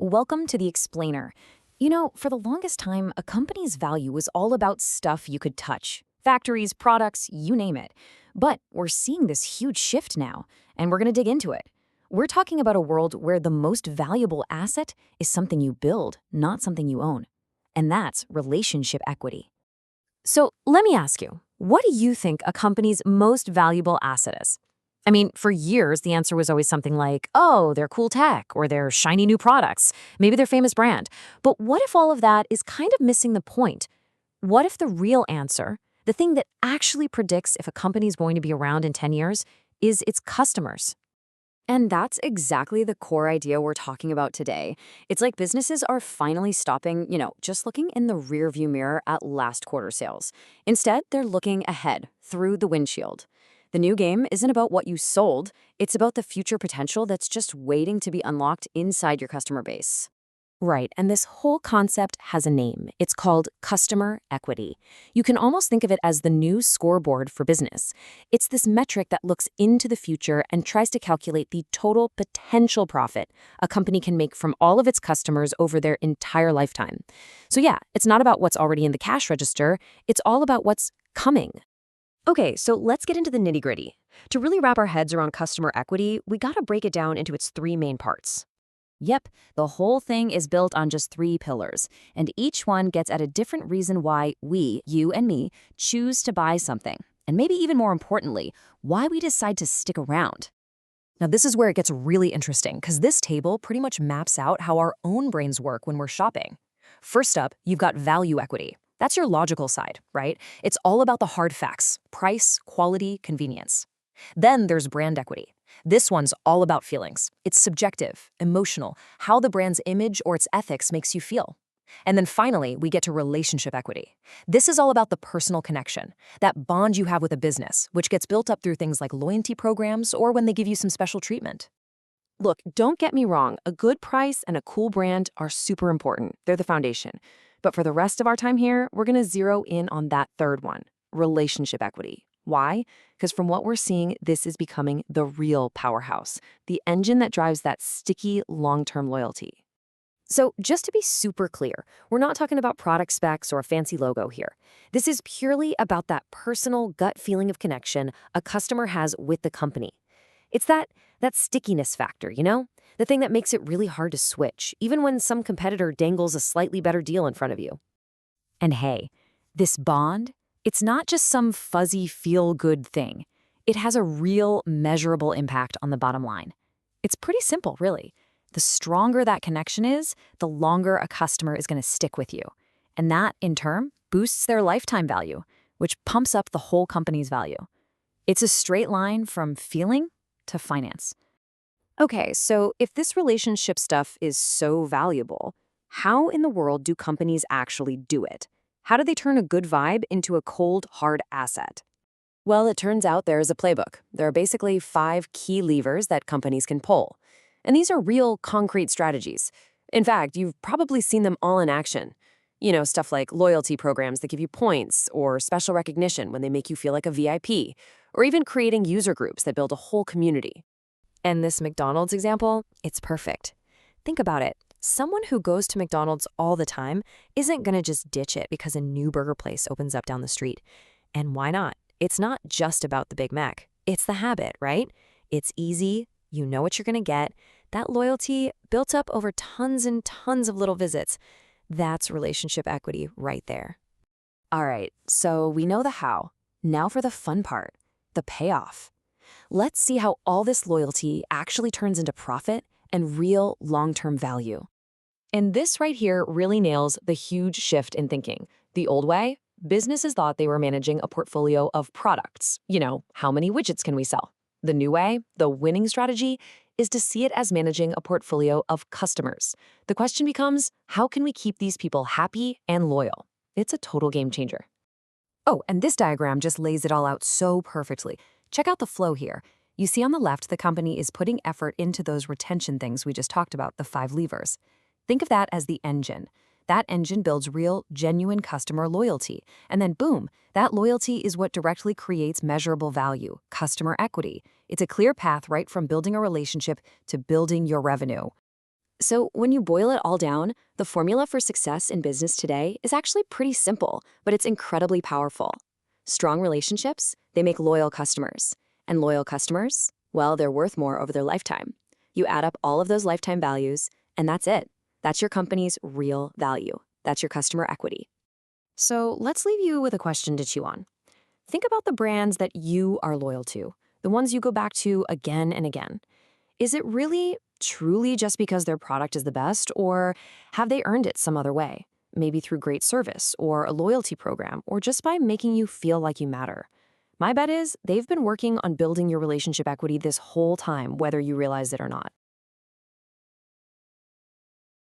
Welcome to the Explainer. You know, for the longest time, a company's value was all about stuff you could touch. Factories, products, you name it. But we're seeing this huge shift now, and we're going to dig into it. We're talking about a world where the most valuable asset is something you build, not something you own. And that's relationship equity. So let me ask you, what do you think a company's most valuable asset is? I mean, for years, the answer was always something like, oh, their cool tech or their shiny new products, maybe their famous brand. But what if all of that is kind of missing the point? What if the real answer, the thing that actually predicts if a company is going to be around in 10 years, is its customers? And that's exactly the core idea we're talking about today. It's like businesses are finally stopping, just looking in the rearview mirror at last quarter sales. Instead, they're looking ahead, through the windshield. The new game isn't about what you sold, it's about the future potential that's just waiting to be unlocked inside your customer base. Right, and this whole concept has a name. It's called customer equity. You can almost think of it as the new scoreboard for business. It's this metric that looks into the future and tries to calculate the total potential profit a company can make from all of its customers over their entire lifetime. So yeah, it's not about what's already in the cash register, it's all about what's coming. Okay, so let's get into the nitty-gritty. To really wrap our heads around customer equity, we gotta break it down into its three main parts. Yep, the whole thing is built on just three pillars, and each one gets at a different reason why we, you and me, choose to buy something. And maybe even more importantly, why we decide to stick around. Now, this is where it gets really interesting, because this table pretty much maps out how our own brains work when we're shopping. First up, you've got value equity. That's your logical side, right? It's all about the hard facts: price, quality, convenience. Then there's brand equity. This one's all about feelings. It's subjective, emotional, how the brand's image or its ethics makes you feel. And then finally, we get to relationship equity. This is all about the personal connection, that bond you have with a business, which gets built up through things like loyalty programs or when they give you some special treatment. Look, don't get me wrong, a good price and a cool brand are super important. They're the foundation. But for the rest of our time here, we're going to zero in on that third one, relationship equity. Why? Because from what we're seeing, this is becoming the real powerhouse, the engine that drives that sticky, long-term loyalty. So just to be super clear, we're not talking about product specs or a fancy logo here. This is purely about that personal gut feeling of connection a customer has with the company. It's that stickiness factor, the thing that makes it really hard to switch, even when some competitor dangles a slightly better deal in front of you. And hey, this bond, it's not just some fuzzy feel-good thing. It has a real, measurable impact on the bottom line. It's pretty simple, really. The stronger that connection is, the longer a customer is going to stick with you. And that, in turn, boosts their lifetime value, which pumps up the whole company's value. It's a straight line from feeling to finance. Okay, so if this relationship stuff is so valuable, how in the world do companies actually do it? How do they turn a good vibe into a cold, hard asset? Well, it turns out there is a playbook. There are basically 5 key levers that companies can pull. And these are real, concrete strategies. In fact, you've probably seen them all in action. Stuff like loyalty programs that give you points, or special recognition when they make you feel like a VIP, or even creating user groups that build a whole community. And this McDonald's example, it's perfect. Think about it. Someone who goes to McDonald's all the time isn't going to just ditch it because a new burger place opens up down the street. And why not? It's not just about the Big Mac. It's the habit, right? It's easy. You know what you're going to get. That loyalty built up over tons and tons of little visits. That's relationship equity right there. All right, so we know the how. Now for the fun part, the payoff. Let's see how all this loyalty actually turns into profit and real long-term value. And this right here really nails the huge shift in thinking. The old way, businesses thought they were managing a portfolio of products. How many widgets can we sell? The new way, the winning strategy, is to see it as managing a portfolio of customers. The question becomes, how can we keep these people happy and loyal? It's a total game changer. Oh, and this diagram just lays it all out so perfectly. Check out the flow here. You see on the left, the company is putting effort into those retention things we just talked about, the 5 levers. Think of that as the engine. That engine builds real, genuine customer loyalty. And then boom, that loyalty is what directly creates measurable value, customer equity. It's a clear path right from building a relationship to building your revenue. So, when you boil it all down, the formula for success in business today is actually pretty simple, but it's incredibly powerful. Strong relationships, they make loyal customers. And loyal customers, well, they're worth more over their lifetime. You add up all of those lifetime values, and that's it. That's your company's real value. That's your customer equity. So, let's leave you with a question to chew on. Think about the brands that you are loyal to, the ones you go back to again and again. Is it really, truly just because their product is the best, or have they earned it some other way? Maybe through great service, or a loyalty program, or just by making you feel like you matter. My bet is they've been working on building your relationship equity this whole time, whether you realize it or not.